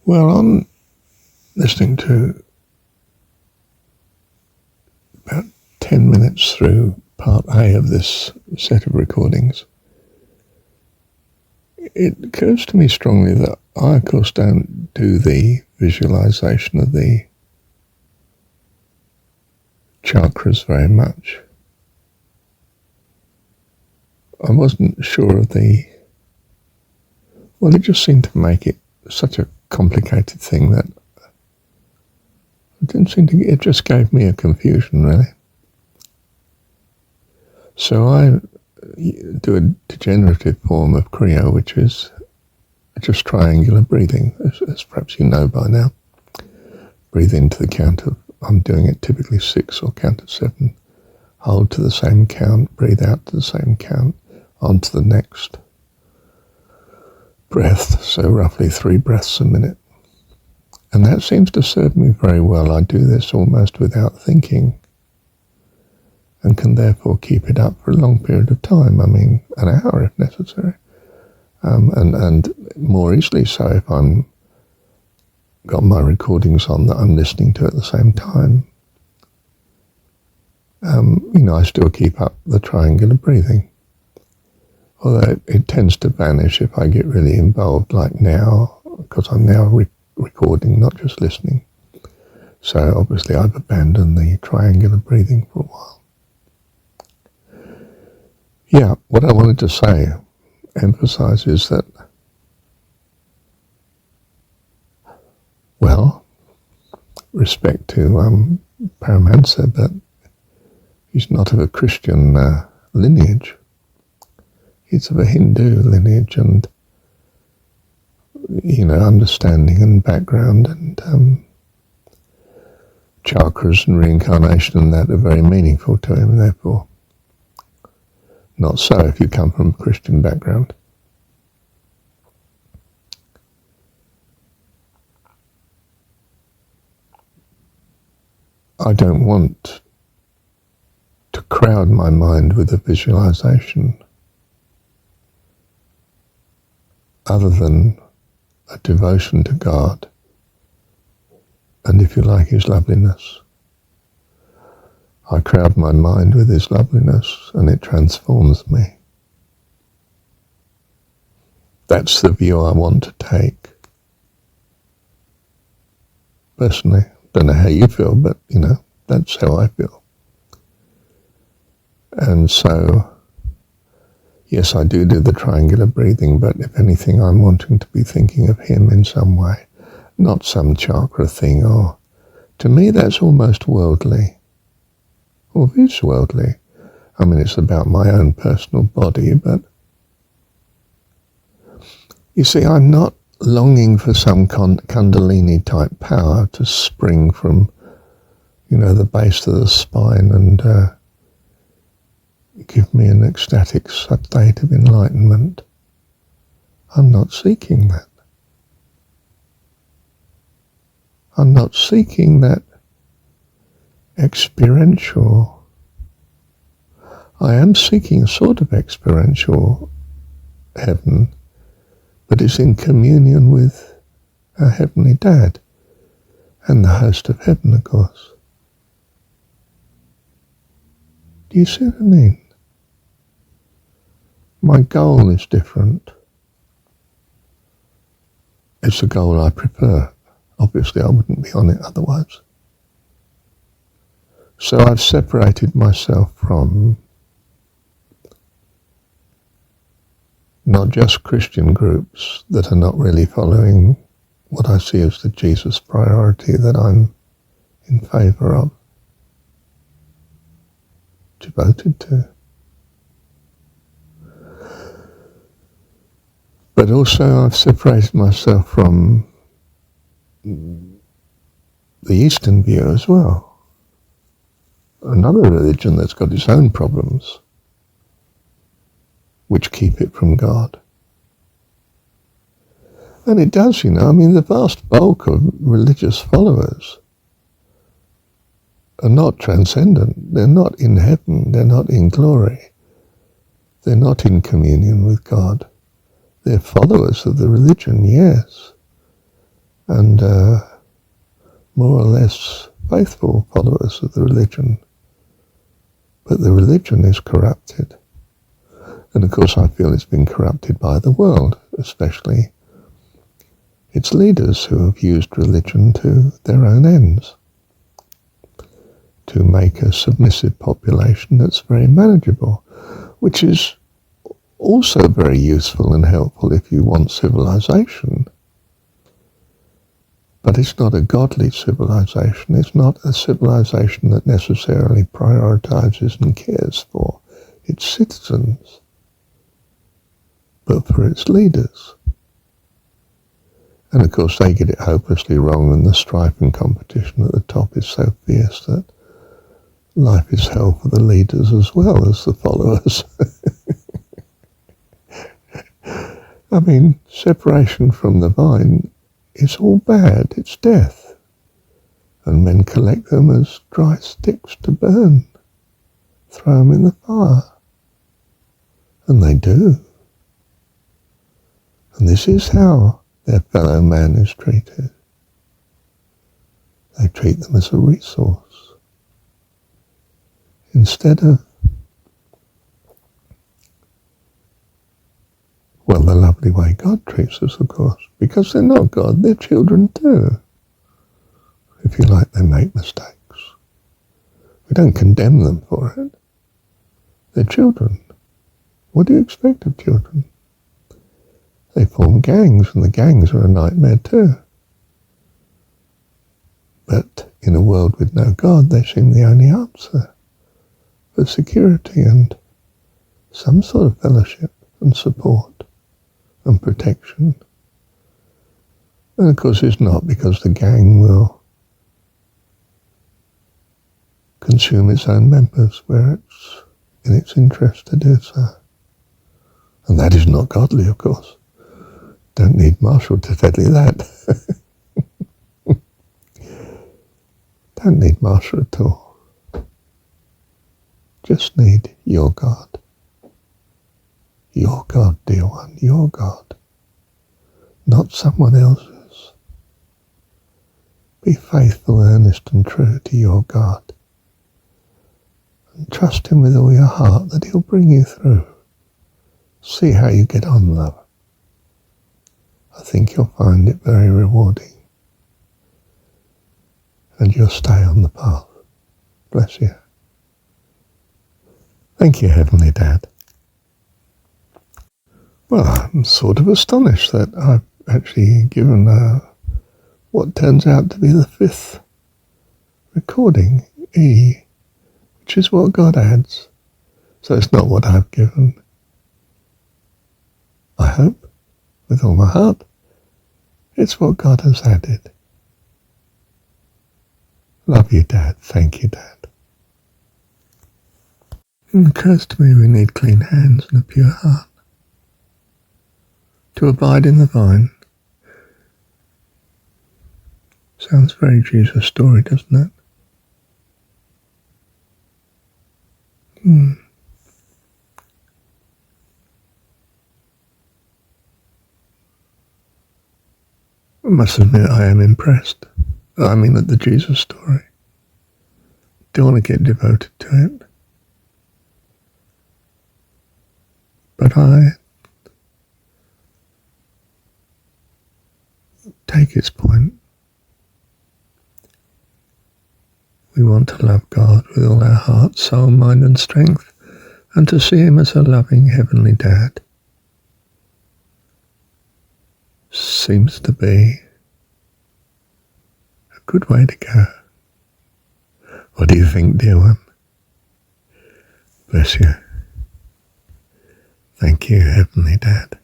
Well, I'm listening to about 10 minutes through part A of this set of recordings. It occurs to me strongly that I, of course, don't do the visualization of the chakras very much. I wasn't sure of it just seemed to make it such a complicated thing that it just gave me a confusion, really. So I do a degenerative form of Kriya, which is just triangular breathing, as perhaps you know by now. Breathe into the count of, I'm doing it typically 6 or count of 7. Hold to the same count, breathe out to the same count, on to the next breath, so roughly 3 breaths a minute. And that seems to serve me very well. I do this almost without thinking and can therefore keep it up for a long period of time. I mean, an hour if necessary. And more easily so if I'm got my recordings on that I'm listening to at the same time. I still keep up the triangular breathing. Although it tends to vanish if I get really involved, like now, because I'm now recording, not just listening. So obviously I've abandoned the triangular breathing for a while. Yeah, what I wanted to say, emphasize, is that, well, respect to Paramahansa, but he's not of a Christian lineage. He's of a Hindu lineage, and understanding and background and chakras and reincarnation and that are very meaningful to him, therefore. Not so if you come from a Christian background. I don't want to crowd my mind with a visualization other than a devotion to God and, if you like, His loveliness. I crowd my mind with His loveliness and it transforms me. That's the view I want to take. Personally, don't know how you feel, but, that's how I feel. And so, yes, I do the triangular breathing, but if anything, I'm wanting to be thinking of Him in some way, not some chakra thing, or to me that's almost worldly. Well, it is worldly. I mean, it's about my own personal body, but you see, I'm not longing for some Kundalini type power to spring from, the base of the spine and give me an ecstatic state of enlightenment. I'm not seeking that. I'm not seeking that experiential. I am seeking a sort of experiential heaven, but it's in communion with our Heavenly Dad and the host of heaven, of course. Do you see what I mean? My goal is different. It's a goal I prefer. Obviously, I wouldn't be on it otherwise. So I've separated myself from not just Christian groups that are not really following what I see as the Jesus priority that I'm in favour of, devoted to. But also I've separated myself from the Eastern view as well. Another religion that's got its own problems, which keep it from God. And it does, the vast bulk of religious followers are not transcendent. They're not in heaven. They're not in glory. They're not in communion with God. They're followers of the religion, yes. and more or less faithful followers of the religion. But the religion is corrupted. And of course I feel it's been corrupted by the world, especially its leaders who have used religion to their own ends, to make a submissive population that's very manageable, which is also very useful and helpful if you want civilization. But it's not a godly civilization. It's not a civilization that necessarily prioritizes and cares for its citizens, but for its leaders. And of course they get it hopelessly wrong, and the strife and competition at the top is so fierce that life is hell for the leaders as well as the followers. I mean, separation from the vine is all bad, it's death. And men collect them as dry sticks to burn, throw them in the fire. And they do. And this is how their fellow man is treated. They treat them as a resource, instead of, well, the lovely way God treats us, of course, because they're not God, they're children too. If you like, they make mistakes. We don't condemn them for it. They're children. What do you expect of children? They form gangs, and the gangs are a nightmare too. But in a world with no God, they seem the only answer for security and some sort of fellowship and support and protection. And of course it's not, because the gang will consume its own members where it's in its interest to do so. And that is not godly, of course. Don't need Marshall to tell you that. Don't need Marshall at all. Just need your God. Your God, dear one, your God. Not someone else's. Be faithful, earnest and true to your God. And trust him with all your heart that he'll bring you through. See how you get on, love. I think you'll find it very rewarding. And you'll stay on the path. Bless you. Thank you, Heavenly Dad. Well, I'm sort of astonished that I've actually given what turns out to be the 5th recording, E, which is what God adds. So it's not what I've given. I hope, with all my heart, it's what God has added. Love you, Dad. Thank you, Dad. It occurs to me we need clean hands and a pure heart to abide in the vine. Sounds very Jesus story, doesn't it? I must admit I am impressed. I mean, at the Jesus story. Do want to get devoted to it. But I take its point. We want to love God with all our heart, soul, mind and strength, and to see him as a loving heavenly Dad. Seems to be a good way to go. What do you think, dear one? Bless you. Thank you, Heavenly Dad.